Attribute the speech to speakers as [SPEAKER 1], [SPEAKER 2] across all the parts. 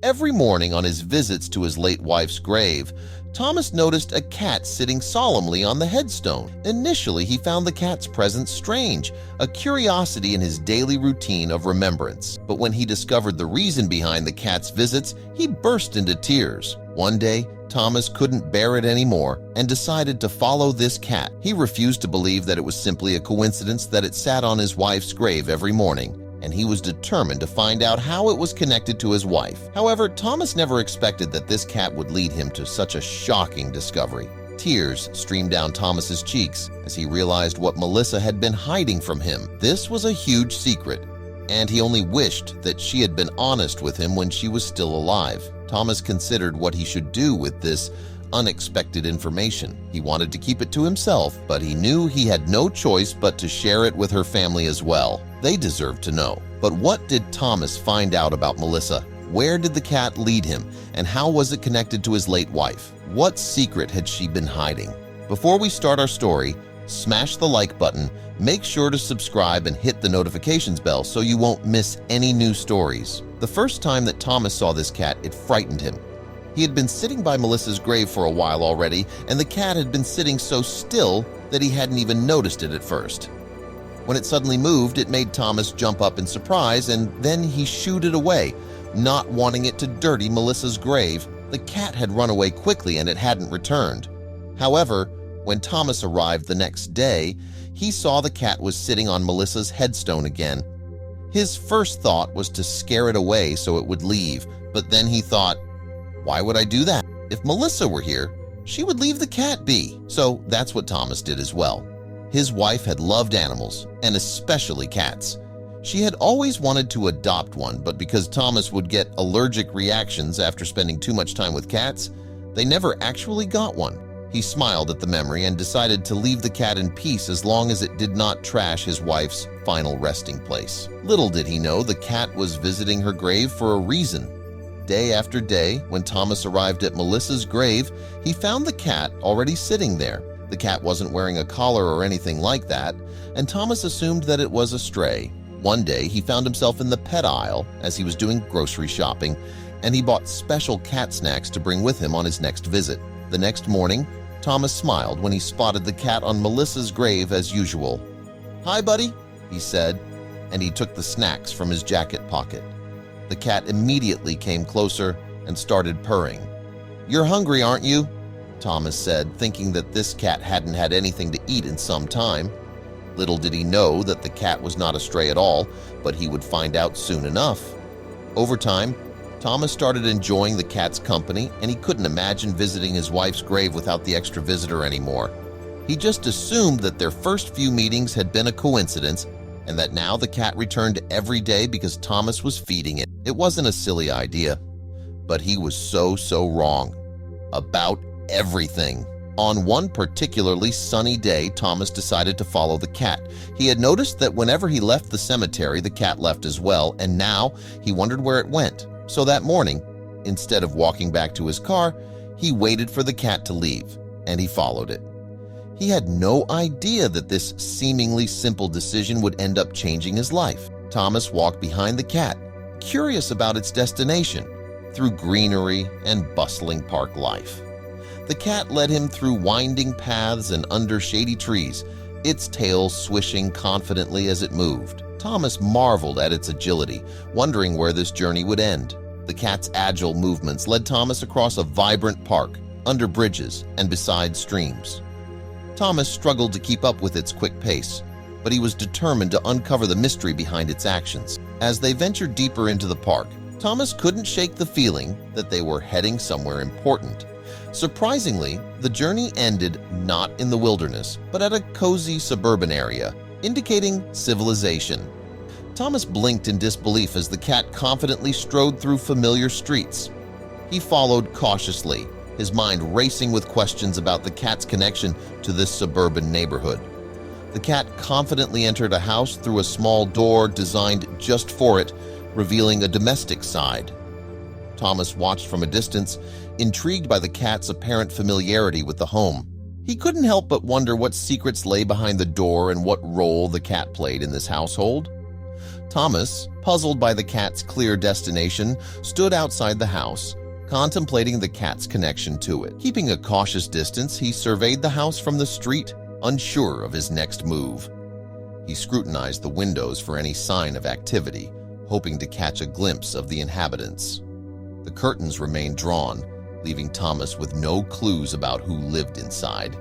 [SPEAKER 1] Every morning on his visits to his late wife's grave, Thomas noticed a cat sitting solemnly on the headstone. Initially, he found the cat's presence strange, a curiosity in his daily routine of remembrance. But when he discovered the reason behind the cat's visits, he burst into tears. One day, Thomas couldn't bear it anymore and decided to follow this cat. He refused to believe that it was simply a coincidence that it sat on his wife's grave every morning, and he was determined to find out how it was connected to his wife. However, Thomas never expected that this cat would lead him to such a shocking discovery. Tears streamed down Thomas's cheeks as he realized what Melissa had been hiding from him. This was a huge secret, and he only wished that she had been honest with him when she was still alive. Thomas considered what he should do with this unexpected information. He wanted to keep it to himself, but he knew he had no choice but to share it with her family as well. They deserved to know. But what did Thomas find out about Melissa? Where did the cat lead him, and how was it connected to his late wife? What secret had she been hiding? Before we start our story, smash the like button, make sure to subscribe and hit the notifications bell so you won't miss any new stories. The first time that Thomas saw this cat, it frightened him. He had been sitting by Melissa's grave for a while already, and the cat had been sitting so still that he hadn't even noticed it at first. When it suddenly moved, it made Thomas jump up in surprise, and then he shooed it away, not wanting it to dirty Melissa's grave. The cat had run away quickly and it hadn't returned. However, when Thomas arrived the next day, he saw the cat was sitting on Melissa's headstone again. His first thought was to scare it away so it would leave, but then he thought, why would I do that? If Melissa were here, she would leave the cat be. So that's what Thomas did as well. His wife had loved animals, and especially cats. She had always wanted to adopt one, but because Thomas would get allergic reactions after spending too much time with cats, they never actually got one. He smiled at the memory and decided to leave the cat in peace as long as it did not trash his wife's final resting place. Little did he know the cat was visiting her grave for a reason. Day after day, when Thomas arrived at Melissa's grave, he found the cat already sitting there. The cat wasn't wearing a collar or anything like that, and Thomas assumed that it was a stray. One day, he found himself in the pet aisle as he was doing grocery shopping, and he bought special cat snacks to bring with him on his next visit. The next morning, Thomas smiled when he spotted the cat on Melissa's grave as usual. "Hi, buddy," he said, and he took the snacks from his jacket pocket. The cat immediately came closer and started purring. "You're hungry, aren't you?" Thomas said, thinking that this cat hadn't had anything to eat in some time. Little did he know that the cat was not a stray at all, but he would find out soon enough. Over time, Thomas started enjoying the cat's company, and he couldn't imagine visiting his wife's grave without the extra visitor anymore. He just assumed that their first few meetings had been a coincidence and that now the cat returned every day because Thomas was feeding it. It wasn't a silly idea, but he was so wrong about everything. On one particularly sunny day, Thomas decided to follow the cat. He had noticed that whenever he left the cemetery, the cat left as well, and now he wondered where it went. So that morning, instead of walking back to his car, he waited for the cat to leave, and he followed it. He had no idea that this seemingly simple decision would end up changing his life. Thomas walked behind the cat, curious about its destination, through greenery and bustling park life. The cat led him through winding paths and under shady trees, its tail swishing confidently as it moved. Thomas marveled at its agility, wondering where this journey would end. The cat's agile movements led Thomas across a vibrant park, under bridges, and beside streams. Thomas struggled to keep up with its quick pace, but he was determined to uncover the mystery behind its actions. As they ventured deeper into the park, Thomas couldn't shake the feeling that they were heading somewhere important. Surprisingly, the journey ended not in the wilderness, but at a cozy suburban area, indicating civilization. Thomas blinked in disbelief as the cat confidently strode through familiar streets. He followed cautiously, his mind racing with questions about the cat's connection to this suburban neighborhood. The cat confidently entered a house through a small door designed just for it, revealing a domestic side. Thomas watched from a distance, intrigued by the cat's apparent familiarity with the home. He couldn't help but wonder what secrets lay behind the door and what role the cat played in this household. Thomas puzzled by the cat's clear destination, stood outside the house, contemplating the cat's connection to it. Keeping a cautious distance, he surveyed the house from the street, unsure of his next move. He scrutinized the windows for any sign of activity, hoping to catch a glimpse of the inhabitants. The curtains remained drawn, leaving Thomas with no clues about who lived inside.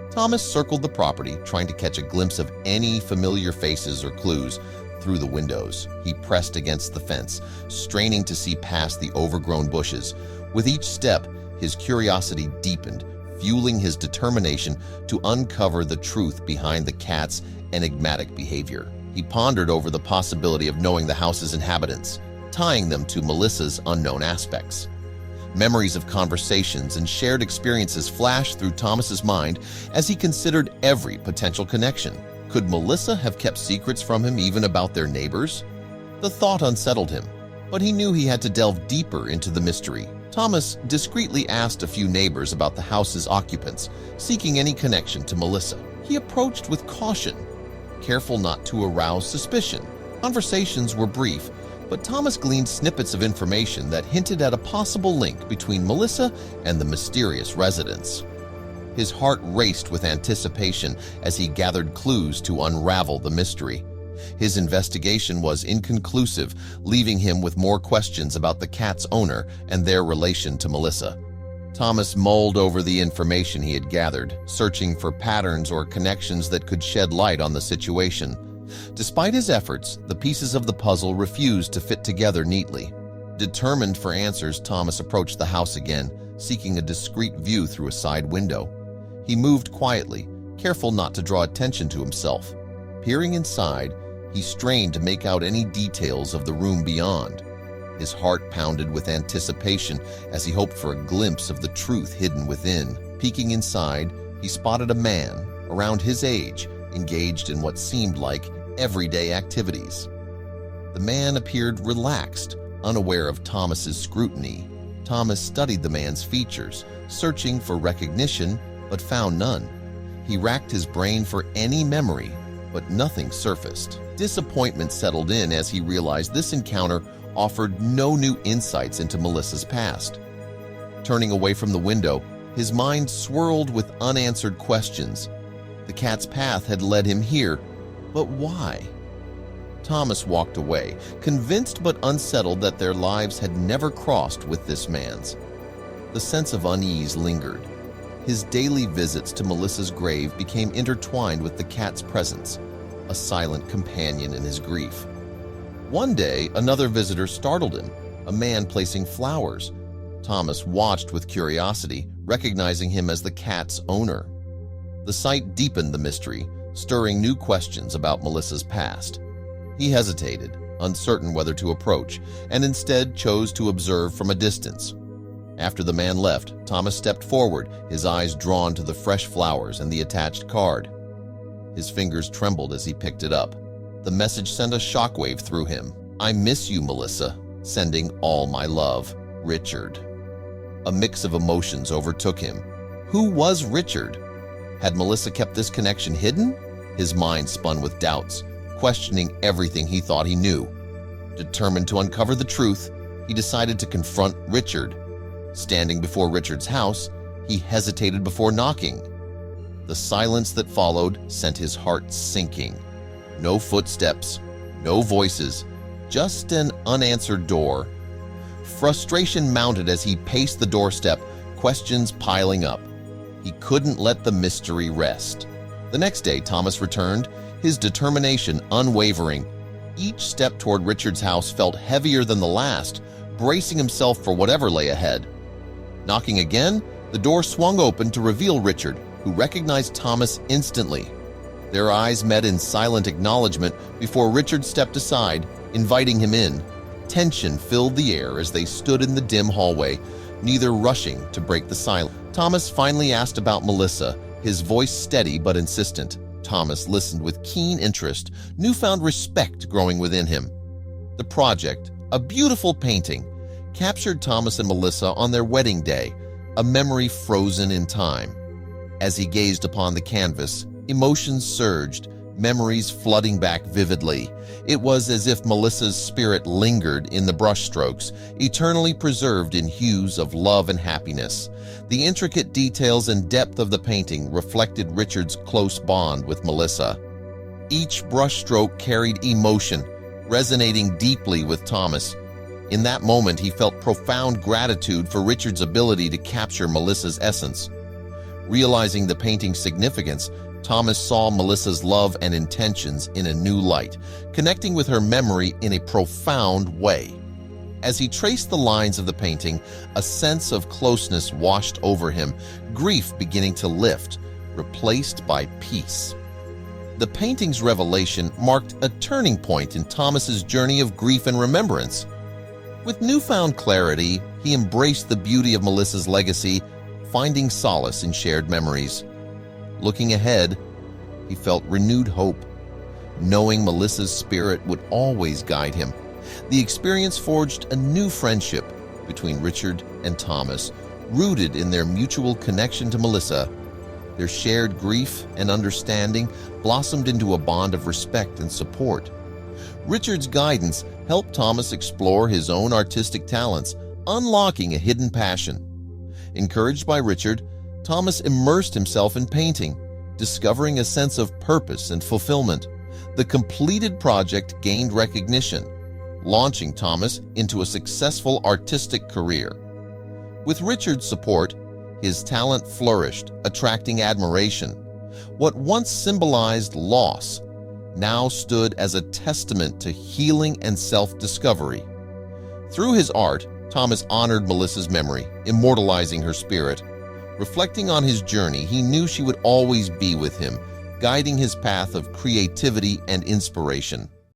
[SPEAKER 1] Thomas circled the property, trying to catch a glimpse of any familiar faces or clues through the windows. He pressed against the fence, straining to see past the overgrown bushes. With each step, his curiosity deepened, fueling his determination to uncover the truth behind the cat's enigmatic behavior. He pondered over the possibility of knowing the house's inhabitants, tying them to Melissa's unknown aspects. Memories of conversations and shared experiences flashed through Thomas's mind as he considered every potential connection. Could Melissa have kept secrets from him even about their neighbors? The thought unsettled him, but he knew he had to delve deeper into the mystery. Thomas discreetly asked a few neighbors about the house's occupants, seeking any connection to Melissa. He approached with caution, careful not to arouse suspicion. Conversations were brief, but Thomas gleaned snippets of information that hinted at a possible link between Melissa and the mysterious residents. His heart raced with anticipation as he gathered clues to unravel the mystery. His investigation was inconclusive, leaving him with more questions about the cat's owner and their relation to Melissa. Thomas mulled over the information he had gathered, searching for patterns or connections that could shed light on the situation. Despite his efforts, the pieces of the puzzle refused to fit together neatly. Determined for answers, Thomas approached the house again, seeking a discreet view through a side window. He moved quietly, careful not to draw attention to himself. Peering inside, he strained to make out any details of the room beyond. His heart pounded with anticipation as he hoped for a glimpse of the truth hidden within. Peeking inside, he spotted a man, around his age, engaged in what seemed like everyday activities. The man appeared relaxed, unaware of Thomas's scrutiny. Thomas studied the man's features, searching for recognition, but found none. He racked his brain for any memory, but nothing surfaced. Disappointment settled in as he realized this encounter offered no new insights into Melissa's past. Turning away from the window, his mind swirled with unanswered questions. The cat's path had led him here, but why? Thomas walked away, convinced but unsettled that their lives had never crossed with this man's. The sense of unease lingered. His daily visits to Melissa's grave became intertwined with the cat's presence, a silent companion in his grief. One day, another visitor startled him, a man placing flowers. Thomas watched with curiosity, recognizing him as the cat's owner. The sight deepened the mystery, stirring new questions about Melissa's past. He hesitated, uncertain whether to approach, and instead chose to observe from a distance. After the man left, Thomas stepped forward, his eyes drawn to the fresh flowers and the attached card. His fingers trembled as he picked it up. The message sent a shockwave through him. "I miss you, Melissa. Sending all my love. Richard." A mix of emotions overtook him. Who was Richard? Had Melissa kept this connection hidden? His mind spun with doubts, questioning everything he thought he knew. Determined to uncover the truth, he decided to confront Richard. Standing before Richard's house, he hesitated before knocking. The silence that followed sent his heart sinking. No footsteps, no voices, just an unanswered door. Frustration mounted as he paced the doorstep, questions piling up. He couldn't let the mystery rest. The next day, Thomas returned, his determination unwavering. Each step toward Richard's house felt heavier than the last, bracing himself for whatever lay ahead. Knocking again, the door swung open to reveal Richard, who recognized Thomas instantly. Their eyes met in silent acknowledgement before Richard stepped aside, inviting him in. Tension filled the air as they stood in the dim hallway, neither rushing to break the silence. Thomas finally asked about Melissa, his voice steady but insistent. Thomas listened with keen interest, newfound respect growing within him. The project, a beautiful painting, captured Thomas and Melissa on their wedding day, a memory frozen in time. As he gazed upon the canvas, emotions surged, memories flooding back vividly. It was as if Melissa's spirit lingered in the brushstrokes, eternally preserved in hues of love and happiness. The intricate details and depth of the painting reflected Richard's close bond with Melissa. Each brushstroke carried emotion, resonating deeply with Thomas. In that moment, he felt profound gratitude for Richard's ability to capture Melissa's essence. Realizing the painting's significance, Thomas saw Melissa's love and intentions in a new light, connecting with her memory in a profound way. As he traced the lines of the painting, a sense of closeness washed over him, grief beginning to lift, replaced by peace. The painting's revelation marked a turning point in Thomas's journey of grief and remembrance. With newfound clarity, he embraced the beauty of Melissa's legacy, finding solace in shared memories. Looking ahead, he felt renewed hope, knowing Melissa's spirit would always guide him. The experience forged a new friendship between Richard and Thomas, rooted in their mutual connection to Melissa. Their shared grief and understanding blossomed into a bond of respect and support. Richard's guidance helped Thomas explore his own artistic talents, unlocking a hidden passion. Encouraged by Richard, Thomas immersed himself in painting, discovering a sense of purpose and fulfillment. The completed project gained recognition, launching Thomas into a successful artistic career. With Richard's support, his talent flourished, attracting admiration. What once symbolized loss now stood as a testament to healing and self-discovery. Through his art, Thomas honored Melissa's memory, immortalizing her spirit. Reflecting on his journey, he knew she would always be with him, guiding his path of creativity and inspiration.